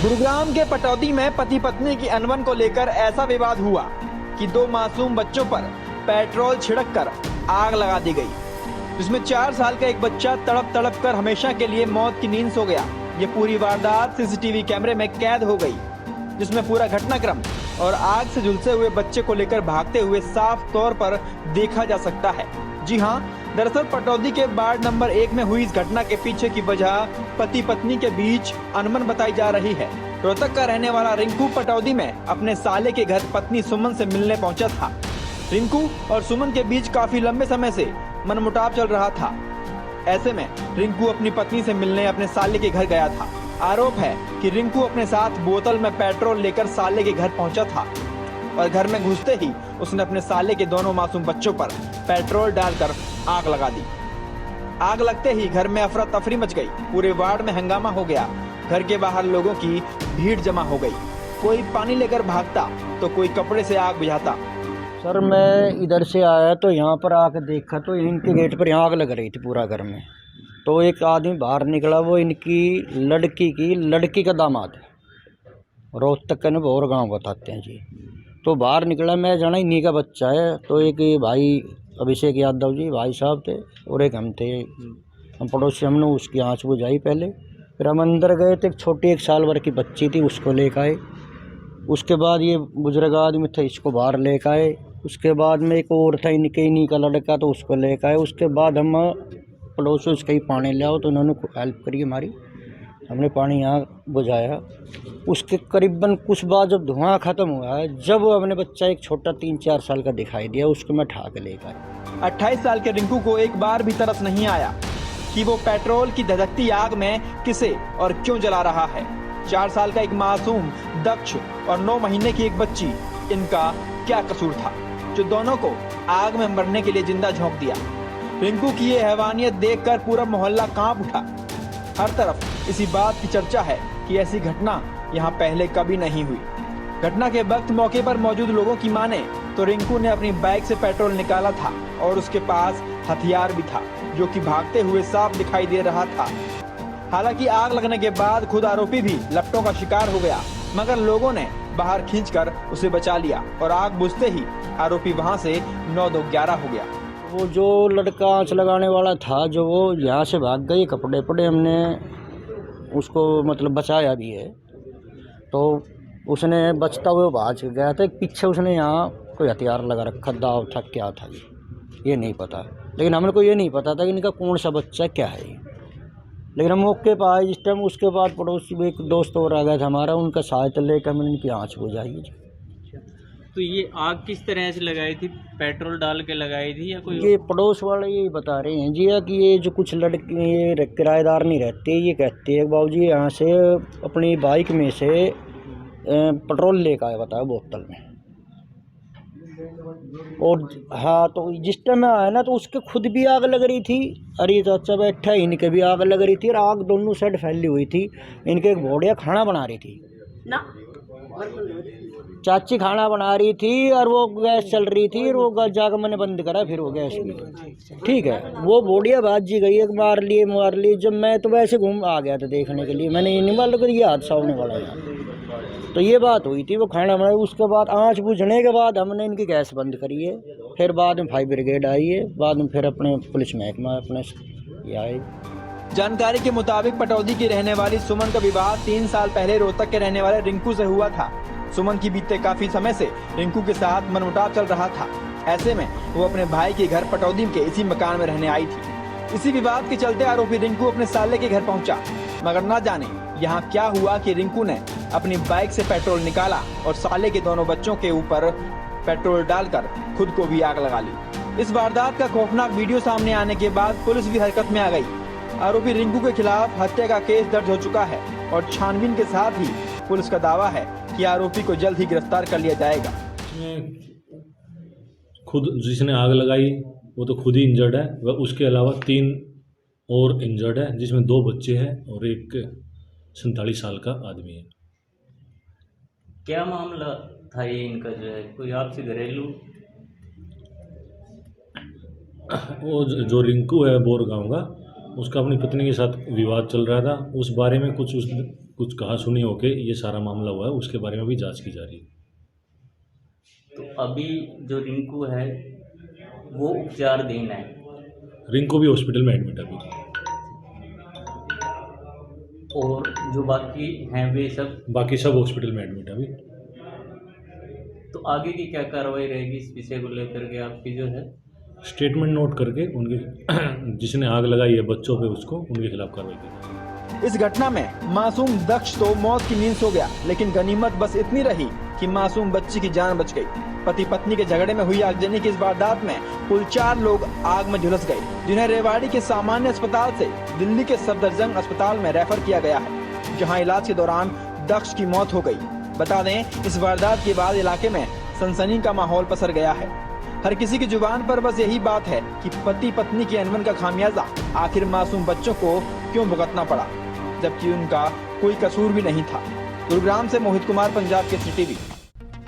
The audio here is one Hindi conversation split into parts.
गुरुग्राम के पटौदी में पति पत्नी की अनबन को लेकर ऐसा विवाद हुआ कि दो मासूम बच्चों पर पेट्रोल छिड़ककर आग लगा दी गई, जिसमें 4 साल का एक बच्चा तड़प तड़प कर हमेशा के लिए मौत की नींद सो गया। ये पूरी वारदात सीसीटीवी कैमरे में कैद हो गई, जिसमें पूरा घटनाक्रम और आग से झुलसे हुए बच्चे को लेकर भागते हुए साफ तौर पर देखा जा सकता है। जी हाँ, दरअसल पटौदी के वार्ड नंबर 1 में हुई इस घटना के पीछे की वजह पति पत्नी के बीच अनबन बताई जा रही है। रोहतक का रहने वाला रिंकू पटौदी में अपने साले के घर पत्नी सुमन से मिलने पहुंचा था। रिंकू और सुमन के बीच काफी लंबे समय से मनमुटाव चल रहा था। ऐसे में रिंकू अपनी पत्नी से मिलने अपने साले के घर गया था। आरोप है कि रिंकू अपने साथ बोतल में पेट्रोल लेकर साले के घर पहुंचा था और घर में घुसते ही उसने अपने साले के दोनों मासूम बच्चों पर पेट्रोल डालकर आग लगा दी। आग लगते ही घर में अफरा तफरी मच गई। पूरे वार्ड में हंगामा हो गया। घर के बाहर लोगों की भीड़ जमा हो गई। कोई पानी लेकर भागता तो कोई कपड़े से आग बुझाता। सर, मैं इधर से आया तो यहाँ पर आकर देखा तो इनके गेट पर यहाँ आग लग रही थी पूरा घर में। तो एक आदमी बाहर निकला, वो इनकी लड़की का दामाद है, रोहतक का और गाँव बताते हैं जी। तो बाहर निकला, मैं जाना इन्हीं का बच्चा है। तो एक भाई अभिषेक यादव जी भाई साहब थे और एक हम थे, हम पड़ोसी। हमने उसकी आँच बुझाई पहले, फिर हम अंदर गए तो एक छोटी 1 साल भर की बच्ची थी, उसको लेकर आए। उसके बाद ये बुजुर्ग आदमी थे, इसको बाहर लेकर आए। उसके बाद में एक और था इन्हीं का लड़का, तो उसको लेकर आए। उसके बाद हम पड़ोसी उसका ही पानी ले आओ, तो उन्होंने हेल्प करी हमारी। हमने पानी यहाँ बुझाया। उसके करीबन कुछ बाद जब धुआं ख़त्म हुआ है, जब वो अपने बच्चा एक छोटा 3-4 साल का दिखाई दिया, उसको मैं ठा के लेकर आया। 28 साल के रिंकू को एक बार भी तरस नहीं आया कि वो पेट्रोल की धधकती आग में किसे और क्यों जला रहा है। 4 साल का एक मासूम, दक्ष और 9 महीने की एक बच्ची, इनका क्या कसूर था जो दोनों को आग में मरने के लिए जिंदा झोंक दिया। रिंकू की ये हैवानियत देखकर पूरा मोहल्ला कांप उठा। हर तरफ इसी बात की चर्चा है कि ऐसी घटना यहाँ पहले कभी नहीं हुई। घटना के वक्त मौके पर मौजूद लोगों की माने तो रिंकू ने अपनी बाइक से पेट्रोल निकाला था और उसके पास हथियार भी था, जो कि भागते हुए साफ दिखाई दे रहा था। हालांकि आग लगने के बाद खुद आरोपी भी लपटों का शिकार हो गया, मगर लोगों ने बाहर खींचकर उसे बचा लिया और आग बुझते ही आरोपी वहां से 9-2-11 हो गया। वो जो लड़का आँच लगाने वाला था, जो वो यहाँ से भाग गई, कपड़े पड़े, हमने उसको मतलब बचाया भी है। तो उसने बचता हुए भाग गया था। पीछे उसने यहाँ कोई हथियार लगा रखा, दाव था क्या था ये नहीं पता, लेकिन हमने को ये नहीं पता था कि इनका कौन सा बच्चा क्या है। लेकिन हम मौके पर आए जिस टाइम, उसके बाद पड़ोसी में एक दोस्त और आ गया था हमारा, उनका सहायता लेकर हमने इनकी आँच बुझाई। तो ये आग किस तरह से लगाई थी? पेट्रोल डाल के लगाई थी या कोई? ये पड़ोस वाले ये बता रहे हैं जी कि ये जो कुछ लड़के ये किराएदार नहीं रहते, ये कहते हैं बाबूजी यहाँ से अपनी बाइक में से पेट्रोल लेकर आया, बताया बोतल में। और हाँ, तो जिस टाइम में आया ना, तो उसके खुद भी आग लग रही थी। अरे चाचा बैठा, इनके भी आग लग रही थी और आग दोनों साइड फैली हुई थी। इनके एक भोड़िया खाना बना रही थी ना, चाची खाना बना रही थी और वो गैस चल रही थी, और वो जाकर मैंने बंद करा, फिर वो गैस भी ठीक है। वो बोड़िया बाजी गई, एक मार लिए। जब मैं तो वैसे घूम आ गया था देखने के लिए, मैंने ये नहीं मालूम कि ये हादसा होने वाला है। तो ये बात हुई थी, वो खाना बनाया। उसके बाद आँच बुझने के बाद हमने इनकी गैस बंद करी है। फिर बाद में फायर ब्रिगेड आई है, बाद में फिर अपने पुलिस महकमा अपने ये आए। जानकारी के मुताबिक पटौदी की रहने वाली सुमन का विवाह 3 साल पहले रोहतक के रहने वाले रिंकू से हुआ था। सुमन की बीते काफी समय से रिंकू के साथ मनमुटाव चल रहा था। ऐसे में वो अपने भाई के घर पटौदी के इसी मकान में रहने आई थी। इसी विवाद के चलते आरोपी रिंकू अपने साले के घर पहुंचा, मगर न जाने यहाँ क्या हुआ कि रिंकू ने अपनी बाइक से पेट्रोल निकाला और साले के दोनों बच्चों के ऊपर पेट्रोल डालकर खुद को भी आग लगा ली। इस वारदात का खौफनाक वीडियो सामने आने के बाद पुलिस भी हरकत में आ गई। आरोपी रिंकू के खिलाफ हत्या का केस दर्ज हो चुका है और छानबीन के साथ ही पुलिस का दावा है कि आरोपी को जल्द ही गिरफ्तार कर लिया जाएगा। खुद जिसने आग लगाई वो तो खुद ही इंजर्ड है, वह उसके अलावा 3 और इंजर्ड है, जिसमें 2 बच्चे हैं और एक 47 साल का आदमी है। क्या मामला था ये इनका, जो है कोई आपसी घरेलू? वो जो रिंकू है बोर गांव का, उसका अपनी पत्नी के साथ विवाद चल रहा था, उस बारे में कुछ कहा सुनी होके ये सारा मामला हुआ है। उसके बारे में भी जांच की जा रही है। तो अभी जो रिंकू है वो उपचाराधीन है। रिंकू भी हॉस्पिटल में एडमिट है अभी। और जो बाकी हैं वे सब बाकी सब हॉस्पिटल में एडमिट है अभी। तो आगे की क्या कार्रवाई रहेगी इस विषय को लेकर के आपकी जो है? स्टेटमेंट नोट करके उनके जिसने आग लगाई है बच्चों पे उसको उनके खिलाफ कार्रवाई की। इस घटना में मासूम दक्ष तो मौत की नींद सो गया, लेकिन गनीमत बस इतनी रही कि मासूम बच्ची की जान बच गई। पति पत्नी के झगड़े में हुई आगजनी की इस वारदात में कुल 4 लोग आग में झुलस गए, जिन्हें रेवाड़ी के सामान्य अस्पताल से दिल्ली के सफदरजंग अस्पताल में रेफर किया गया है, जहां इलाज के दौरान दक्ष की मौत हो गई। बता दें, इस वारदात के बाद इलाके में सनसनी का माहौल पसर गया है। हर किसी की जुबान पर बस यही बात है कि पति पत्नी की अनबन का खामियाजा आखिर मासूम बच्चों को क्यों भुगतना पड़ा, जबकि उनका कोई कसूर भी नहीं था। गुरुग्राम से मोहित कुमार, पंजाब केसरी टीवी।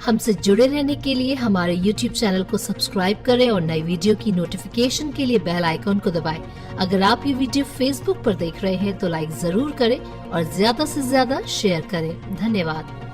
हमसे जुड़े रहने के लिए हमारे YouTube चैनल को सब्सक्राइब करें और नई वीडियो की नोटिफिकेशन के लिए बेल आइकॉन को दबाएं। अगर आप ये वीडियो Facebook पर देख रहे हैं तो लाइक जरूर करें और ज्यादा से ज्यादा शेयर करें। धन्यवाद।